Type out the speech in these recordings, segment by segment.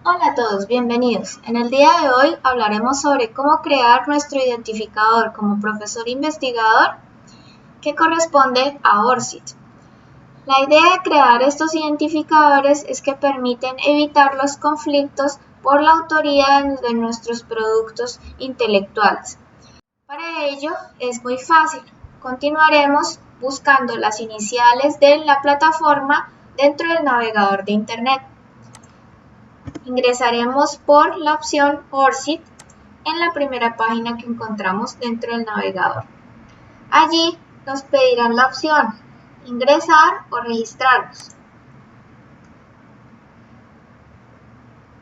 Hola a todos, bienvenidos. En el día de hoy hablaremos sobre cómo crear nuestro identificador como profesor investigador que corresponde a ORCID. La idea de crear estos identificadores es que permiten evitar los conflictos por la autoría de nuestros productos intelectuales. Para ello es muy fácil. Continuaremos buscando las iniciales de la plataforma dentro del navegador de Internet. Ingresaremos por la opción ORCID en la primera página que encontramos dentro del navegador. Allí nos pedirán la opción ingresar o registrarnos.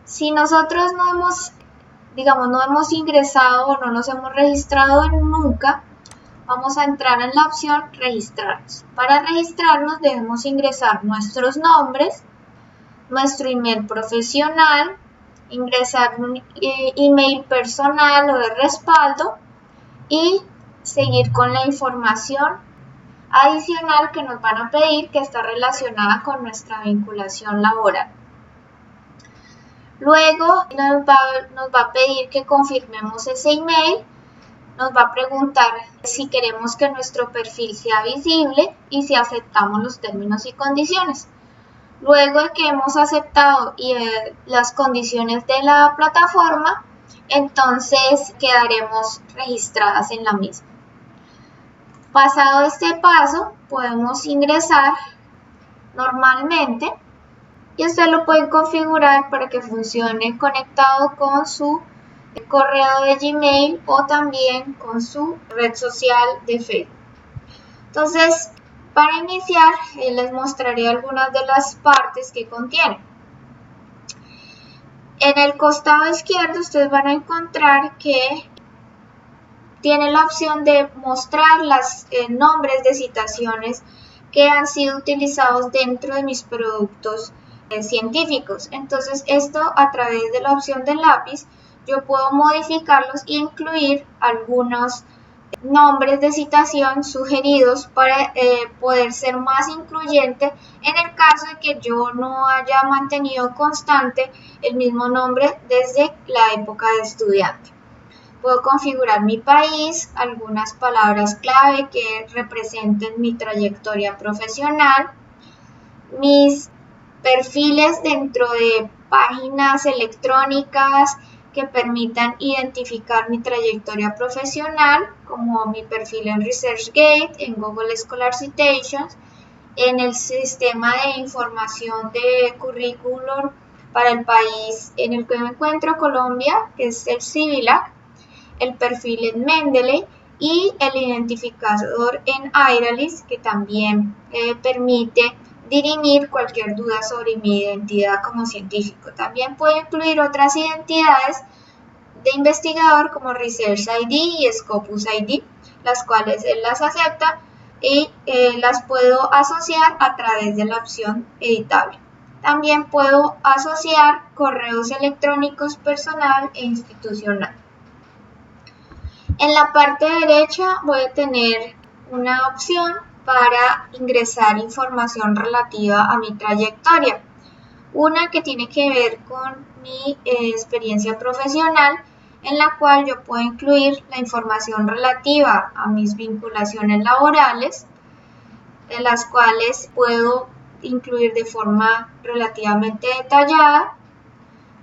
Si nosotros no hemos ingresado o no nos hemos registrado nunca, vamos a entrar en la opción registrarnos. Para registrarnos debemos ingresar nuestros nombres, nuestro email profesional, ingresar un email personal o de respaldo y seguir con la información adicional que nos van a pedir que está relacionada con nuestra vinculación laboral. Luego nos va a pedir que confirmemos ese email, nos va a preguntar si queremos que nuestro perfil sea visible y si aceptamos los términos y condiciones. Luego de que hemos aceptado las condiciones de la plataforma, entonces quedaremos registradas en la misma. Pasado este paso, podemos ingresar normalmente y usted lo puede configurar para que funcione conectado con su correo de Gmail o también con su red social de Facebook. Entonces, para iniciar, les mostraré algunas de las partes que contiene. En el costado izquierdo ustedes van a encontrar que tiene la opción de mostrar los nombres de citaciones que han sido utilizados dentro de mis productos científicos. Entonces, esto a través de la opción del lápiz, yo puedo modificarlos e incluir algunos nombres de citación sugeridos para poder ser más incluyente en el caso de que yo no haya mantenido constante el mismo nombre desde la época de estudiante. Puedo configurar mi país, algunas palabras clave que representen mi trayectoria profesional, mis perfiles dentro de páginas electrónicas que permitan identificar mi trayectoria profesional, como mi perfil en ResearchGate, en Google Scholar Citations, en el sistema de información de currículum para el país en el que me encuentro, Colombia, que es el CIVILAC, el perfil en Mendeley y el identificador en Airalis, que también permite dirimir cualquier duda sobre mi identidad como científico. También puedo incluir otras identidades de investigador como Research ID y Scopus ID, las cuales él las acepta y las puedo asociar a través de la opción editable. También puedo asociar correos electrónicos personal e institucional. En la parte derecha voy a tener una opción para ingresar información relativa a mi trayectoria. Una que tiene que ver con mi experiencia profesional, en la cual yo puedo incluir la información relativa a mis vinculaciones laborales, en las cuales puedo incluir de forma relativamente detallada,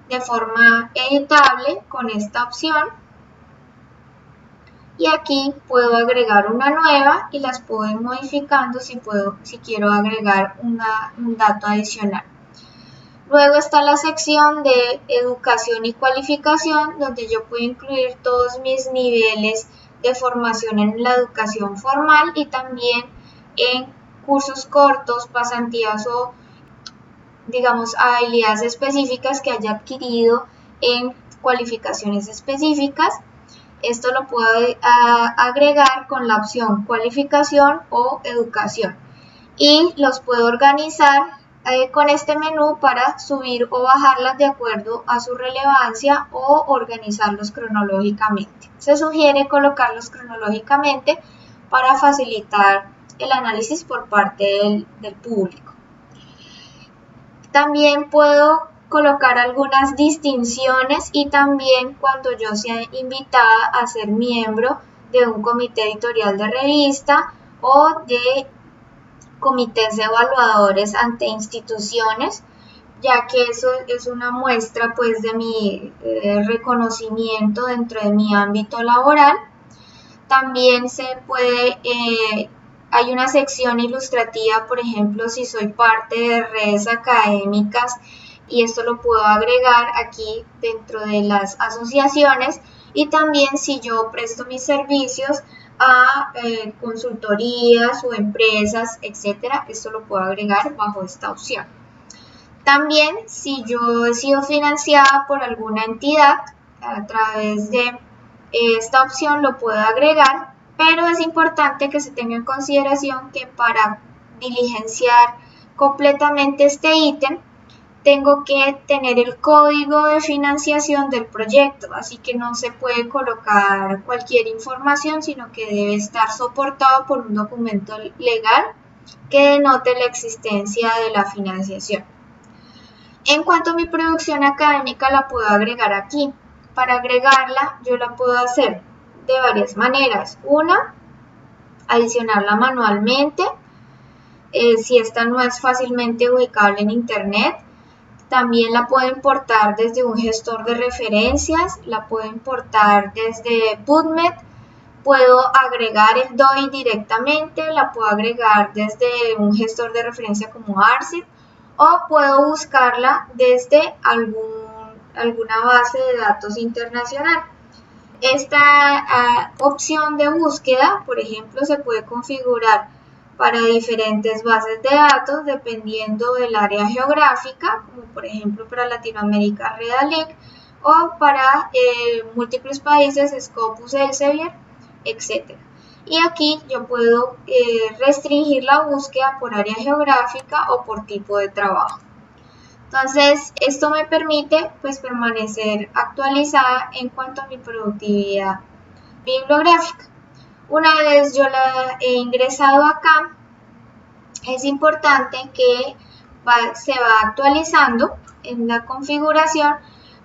de forma editable con esta opción. Y aquí puedo agregar una nueva y las puedo ir modificando si quiero agregar un dato adicional. Luego está la sección de educación y cualificación, donde yo puedo incluir todos mis niveles de formación en la educación formal y también en cursos cortos, pasantías o, habilidades específicas que haya adquirido en cualificaciones específicas. Esto lo puedo agregar con la opción cualificación o educación y los puedo organizar con este menú para subir o bajarlas de acuerdo a su relevancia o organizarlos cronológicamente. Se sugiere colocarlos cronológicamente para facilitar el análisis por parte del público. También puedo colocar algunas distinciones y también cuando yo sea invitada a ser miembro de un comité editorial de revista o de comités evaluadores ante instituciones, ya que eso es una muestra pues de mi reconocimiento dentro de mi ámbito laboral. También se puede, hay una sección ilustrativa, por ejemplo, si soy parte de redes académicas, y esto lo puedo agregar aquí dentro de las asociaciones, y también si yo presto mis servicios a consultorías o empresas, etcétera, esto lo puedo agregar bajo esta opción. También si yo he sido financiada por alguna entidad, a través de esta opción lo puedo agregar, pero es importante que se tenga en consideración que para diligenciar completamente este ítem, tengo que tener el código de financiación del proyecto, así que no se puede colocar cualquier información, sino que debe estar soportado por un documento legal que denote la existencia de la financiación. En cuanto a mi producción académica, la puedo agregar aquí. Para agregarla, yo la puedo hacer de varias maneras. Una, adicionarla manualmente, si esta no es fácilmente ubicable en internet. También la puedo importar desde un gestor de referencias, la puedo importar desde PubMed, puedo agregar el DOI directamente, la puedo agregar desde un gestor de referencia como ARCID, o puedo buscarla desde alguna base de datos internacional. Esta opción de búsqueda, por ejemplo, se puede configurar para diferentes bases de datos dependiendo del área geográfica, como por ejemplo para Latinoamérica Redalyc, o para múltiples países Scopus Elsevier, etc. Y aquí yo puedo restringir la búsqueda por área geográfica o por tipo de trabajo. Entonces, esto me permite pues permanecer actualizada en cuanto a mi productividad bibliográfica. Una vez yo la he ingresado acá, es importante que se va actualizando en la configuración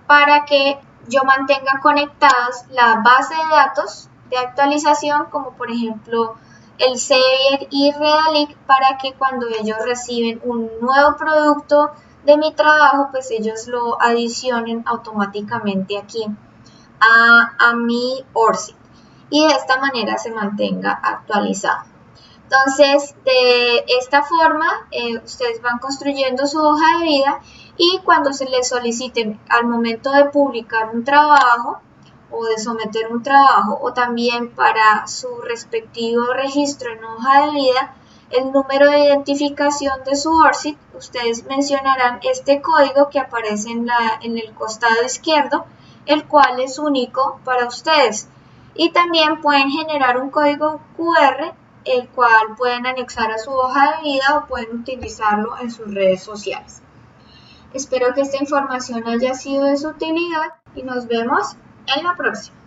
para que yo mantenga conectadas la base de datos de actualización, como por ejemplo el Sevier y Redalyc, para que cuando ellos reciben un nuevo producto de mi trabajo, pues ellos lo adicionen automáticamente aquí a mi ORCID y de esta manera se mantenga actualizado. Entonces, de esta forma, ustedes van construyendo su hoja de vida y cuando se les soliciten al momento de publicar un trabajo o de someter un trabajo o también para su respectivo registro en hoja de vida, el número de identificación de su ORCID, ustedes mencionarán este código que aparece en el costado izquierdo, el cual es único para ustedes. Y también pueden generar un código QR, el cual pueden anexar a su hoja de vida o pueden utilizarlo en sus redes sociales. Espero que esta información haya sido de su utilidad y nos vemos en la próxima.